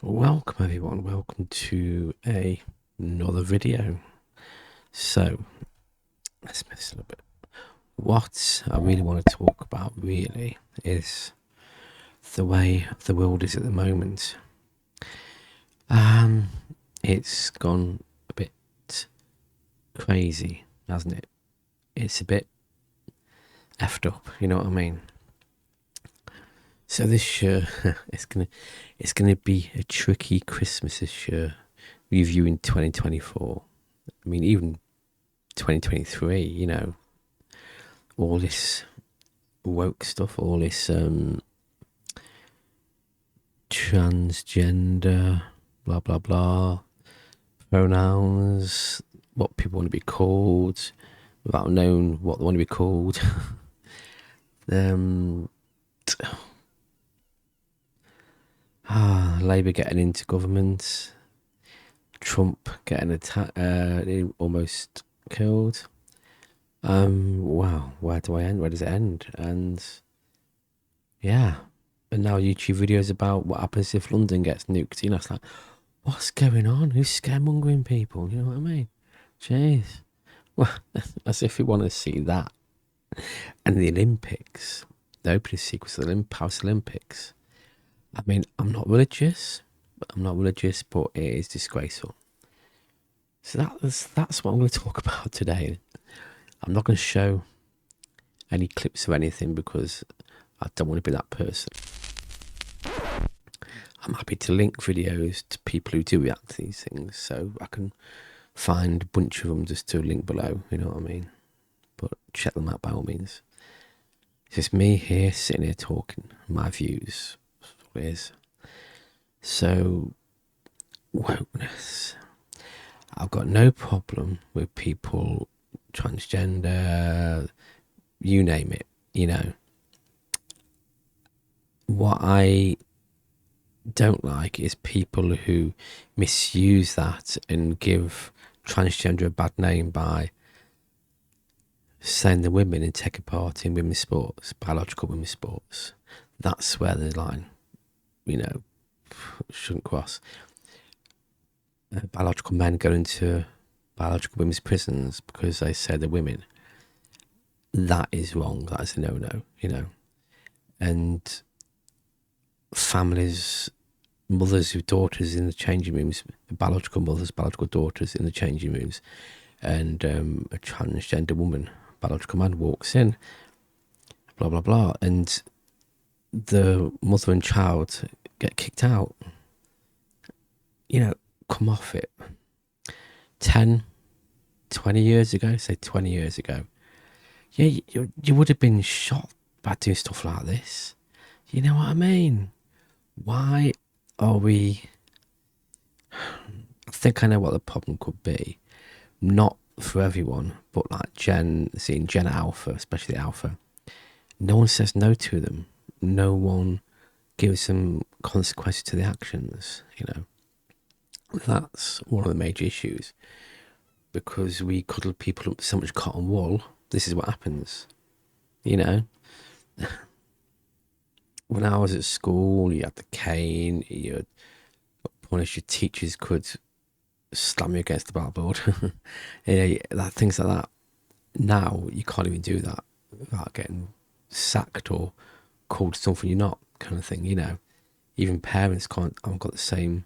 Welcome everyone, welcome to another video. So, let's move this a little bit. What I really want to talk about really is the way the world is at the moment. It's gone a bit crazy, hasn't it? It's a bit effed up, you know what I mean? So this year, it's gonna be a tricky Christmas this year, reviewing 2024. I mean, even 2023, you know, all this woke stuff, all this transgender, blah blah blah, pronouns, what people want to be called, without knowing what they want to be called. Labour getting into government, Trump getting attacked, almost killed. Wow, where do I end? Where does it end? And yeah, and now YouTube videos about what happens if London gets nuked. You know, it's like, what's going on? Who's scaremongering people? You know what I mean? Jeez. Well, as if we want to see that. And the Olympics, the opening sequence of the Paris Olympics. I mean, I'm not religious, but it is disgraceful. So that's what I'm going to talk about today. I'm not going to show any clips of anything because I don't want to be that person. I'm happy to link videos to people who do react to these things, so I can find a bunch of them just to link below, you know what I mean? But check them out by all means. It's just me here, sitting here talking, my views. That's what it is. So, wokeness. I've got no problem with people transgender, you name it, you know. What I don't like is people who misuse that and give transgender a bad name by saying the women and taking part in women's sports, biological women's sports. That's where the line, you know, shouldn't cross. Biological men go into biological women's prisons because they say they're women. That is wrong. That is a no-no, you know. And families, mothers with daughters in the changing rooms, biological mothers, biological daughters in the changing rooms, and a transgender woman, biological man walks in, blah blah blah, and the mother and child get kicked out. You know, come off it. 10, 20 years ago, say 20 years ago, yeah, you would have been shot by doing stuff like this. You know what I mean? Why are we... I think I know what the problem could be. Not for everyone, but like Gen Alpha, especially Alpha. No one says no to them. No one gives them consequences to the actions, you know. That's one of the major issues. Because we cuddle people up with so much cotton wool, this is what happens. You know? When I was at school, you had the cane, you punish, your teachers could slam you against the blackboard. Things like that. Now, you can't even do that without getting sacked or called something you're not, kind of thing, you know. Even parents haven't got the same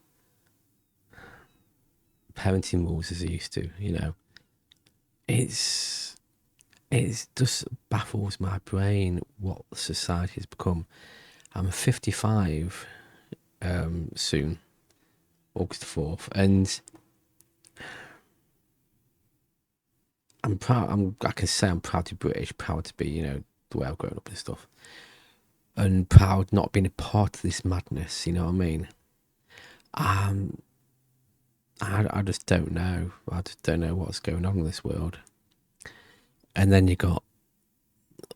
parenting rules as they used to, you know. It's just baffles my brain what society has become. I'm 55 soon, August 4th, and I'm proud. I can say I'm proud to be British, proud to be, you know, the way I've grown up and stuff, and proud not being a part of this madness. You know what I mean? I just don't know. I just don't know what's going on in this world. And then you got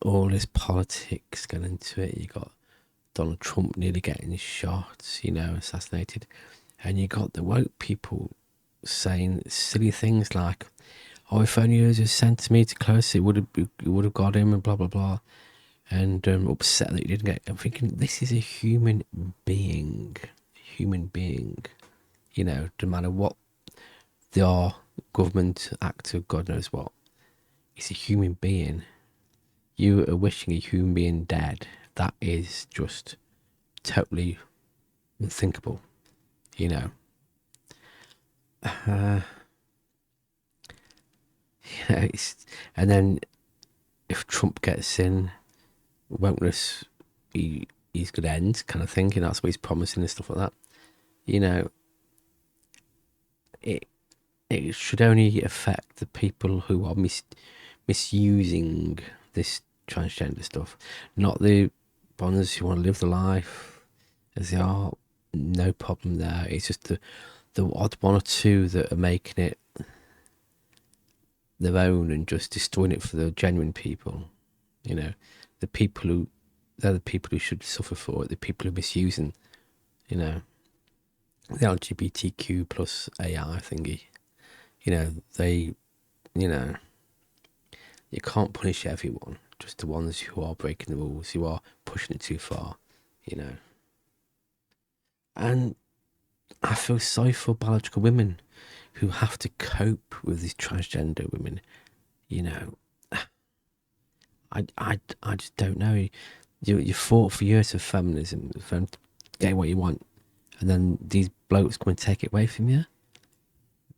all this politics going into it. You got Donald Trump nearly getting shot, you know, assassinated. And you got the woke people saying silly things like, oh, if only he was a centimetre closer, it would have got him, and blah, blah, blah. And upset that he didn't get... I'm thinking, this is a human being. human being. No matter what they are, government, actor, God knows what, it's a human being. You are wishing a human being dead. That is just totally unthinkable. Uh, and then if Trump gets in, won't this he's going to end kind of thing? That's what he's promising and stuff like that. It it should only affect the people who are misusing this transgender stuff, not the ones who want to live the life as they are. No problem there. It's just the odd one or two that are making it their own and just destroying it for the genuine people. The people who they're the people who should suffer for it. The people who are misusing, the LGBTQ plus AI thingy. They, you can't punish everyone. Just the ones who are breaking the rules, who are pushing it too far. And I feel sorry for biological women who have to cope with these transgender women. I just don't know. You fought for years of feminism, for getting what you want, and then these blokes come and take it away from you.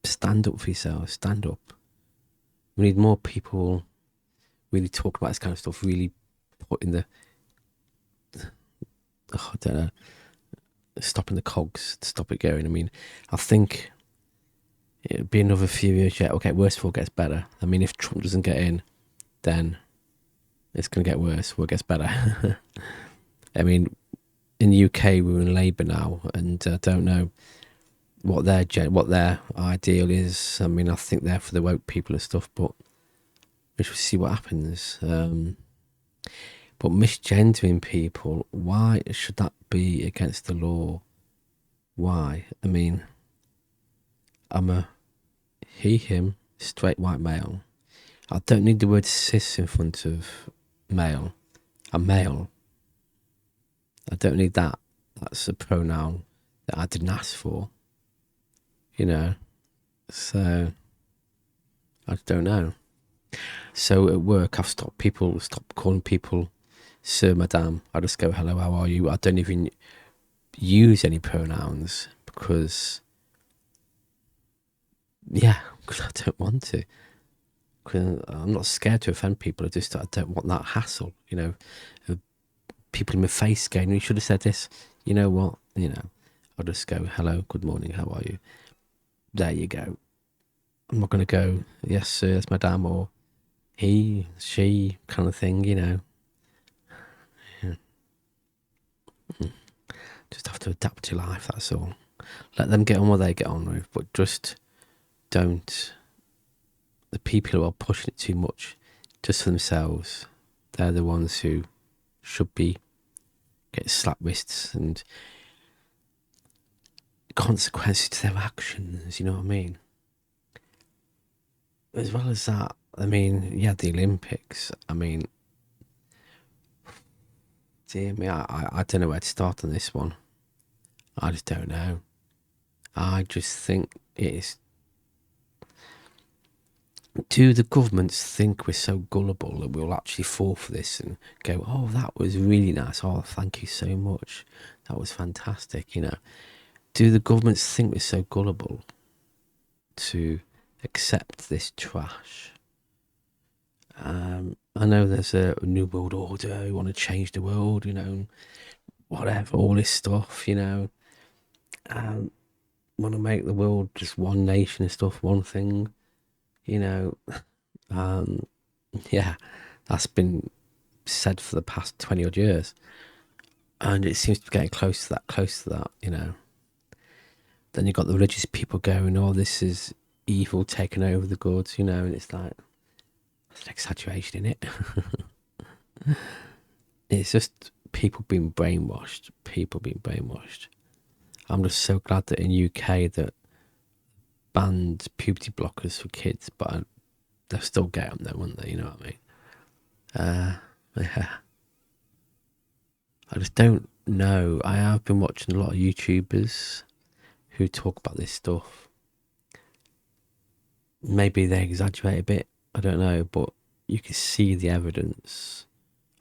Stand up for yourself. Stand up. We need more people really talk about this kind of stuff. Really putting I don't know, stopping the cogs to stop it going. I mean, I think it'll be another few years yet. Okay, worst of all gets better. I mean, if Trump doesn't get in, then it's going to get worse before it gets better. I mean, in the UK, we're in Labour now, and I don't know what their ideal is. I mean, I think they're for the woke people and stuff, but we shall see what happens. But misgendering people, why should that be against the law? Why? I mean, I'm a he, him, straight white male. I don't need the word cis in front of male. I'm male. I don't need that. That's a pronoun that I didn't ask for. So I don't know. So at work, I've stopped calling people sir, madame. I just go, hello, how are you? I don't even use any pronouns because I don't want to. Cause I'm not scared to offend people. I don't want that hassle. People in my face going, you should have said this. You know what? I'll just go, hello, good morning, how are you? There you go. I'm not going to go, yes, sir, that's madame, or he, she, kind of thing, Yeah. Just have to adapt to life, that's all. Let them get on what they get on with, but just don't. The people who are pushing it too much just for themselves, they're the ones who should be getting slap wrists and consequences to their actions, you know what I mean? As well as that, I mean, the Olympics. I mean, dear me, I don't know where to start on this one. I just don't know. I just think it's. Do the governments think we're so gullible that we'll actually fall for this and go, oh, that was really nice. Oh, thank you so much. That was fantastic, Do the governments think we're so gullible to accept this trash? I know there's a new world order. We want to change the world, whatever, all this stuff, want to make the world just one nation and stuff, one thing, that's been said for the past 20 odd years, and it seems to be getting close to that, Then you've got the religious people going, oh, this is evil taking over the goods, and it's like, that's an exaggeration, isn't it? It's just people being brainwashed. I'm just so glad that in UK that banned puberty blockers for kids, but they'll still get them though, won't they? You know what I mean? I just don't No, I have been watching a lot of YouTubers who talk about this stuff. Maybe they exaggerate a bit, I don't know, but you can see the evidence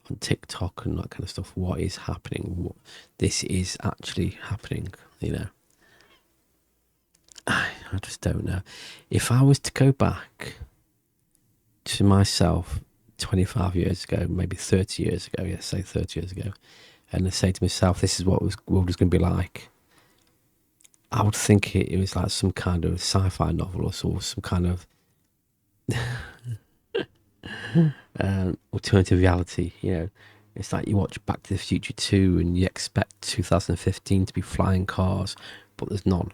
on TikTok and that kind of stuff. What is happening? This is actually happening, you know. I just don't know. If I was to go back to myself 25 years ago, maybe 30 years ago, yeah, say 30 years ago, and I say to myself, this is what the world was going to be like, I would think it was like some kind of sci-fi novel or some kind of alternative reality, you know. It's like you watch Back to the Future 2 and you expect 2015 to be flying cars, but there's none.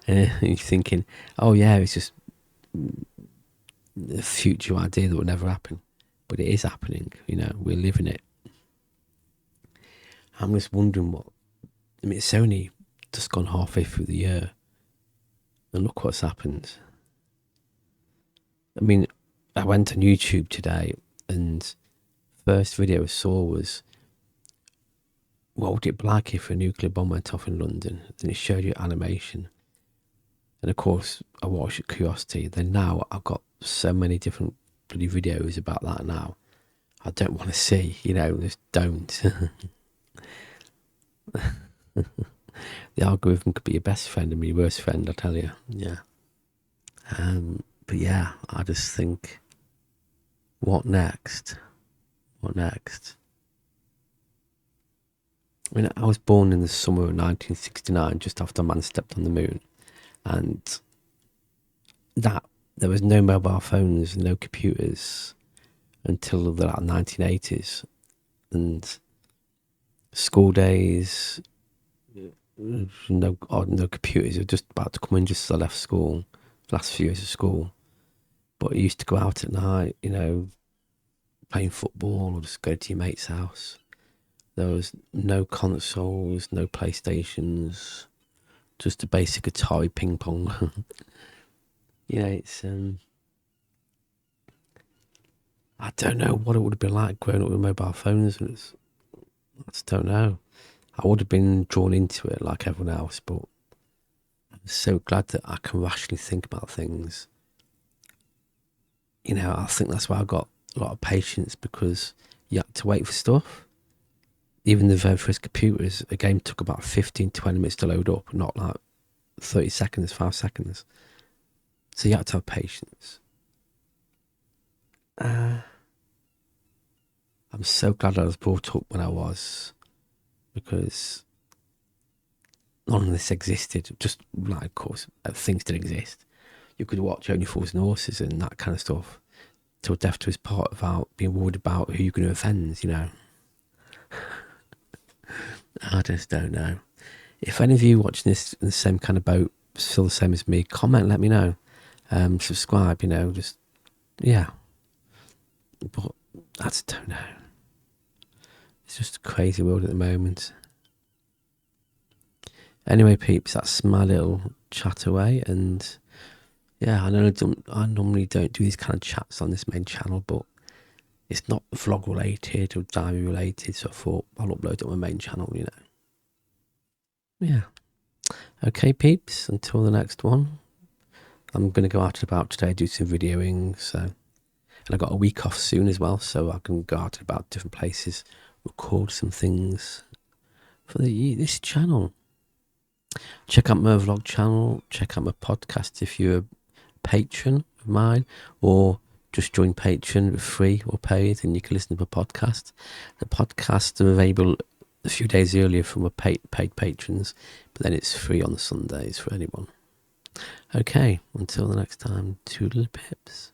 And you're thinking, oh yeah, it's just a future idea that will never happen. But it is happening, you know, we're living it. I'm just wondering it's only just gone halfway through the year. And look what's happened. I mean, I went on YouTube today and first video I saw was, what would it be like if a nuclear bomb went off in London? Then it showed you animation. And of course, I watched it curiosity. Then now I've got so many different bloody videos about that now. I don't want to see, you know, just don't. The algorithm could be your best friend and your worst friend, I tell you. Yeah. But yeah, I just think, what next? What next? I mean, I was born in the summer of 1969, just after man stepped on the moon. And there was no mobile phones, no computers until the 1980s. And school days, no computers. They were just about to come in just as I left school, last few years of school. But I used to go out at night, you know, playing football or just go to your mate's house. There was no consoles, no PlayStations, just a basic Atari ping pong. You know, it's I don't know what it would have been like growing up with mobile phones. I just don't know. I would have been drawn into it like everyone else, but I'm so glad that I can rationally think about things. You know, I think that's why I got a lot of patience, because you had to wait for stuff. Even the very first computers, a game took about 15, 20 minutes to load up, not like 30 seconds, 5 seconds. So you had to have patience. I'm so glad I was brought up when I was, because none of this existed. Just like, of course, things did exist. You could watch Only Fools and Horses and that kind of stuff till death to his part without being worried about who you're going to offend, you know. I just don't know. If any of you watching this in the same kind of boat feel the same as me, comment, let me know. Subscribe, you know, just, yeah. But I just don't know. It's just a crazy world at the moment. Anyway, peeps, that's my little chat away. And yeah, I normally don't do these kind of chats on this main channel, but it's not vlog related or diary related, so I thought I'll upload it on my main channel, you know. Yeah. Okay, peeps, until the next one. I'm going to go out and about today, do some videoing, so, and I got a week off soon as well, so I can go out and about different places, record some things for this channel. Check out my vlog channel, check out my podcast if you're a patron of mine, or just join Patreon, free or paid, and you can listen to my podcast. The podcasts are available a few days earlier from my paid patrons, but then it's free on the Sundays for anyone. Okay, until the next time, toodle pips.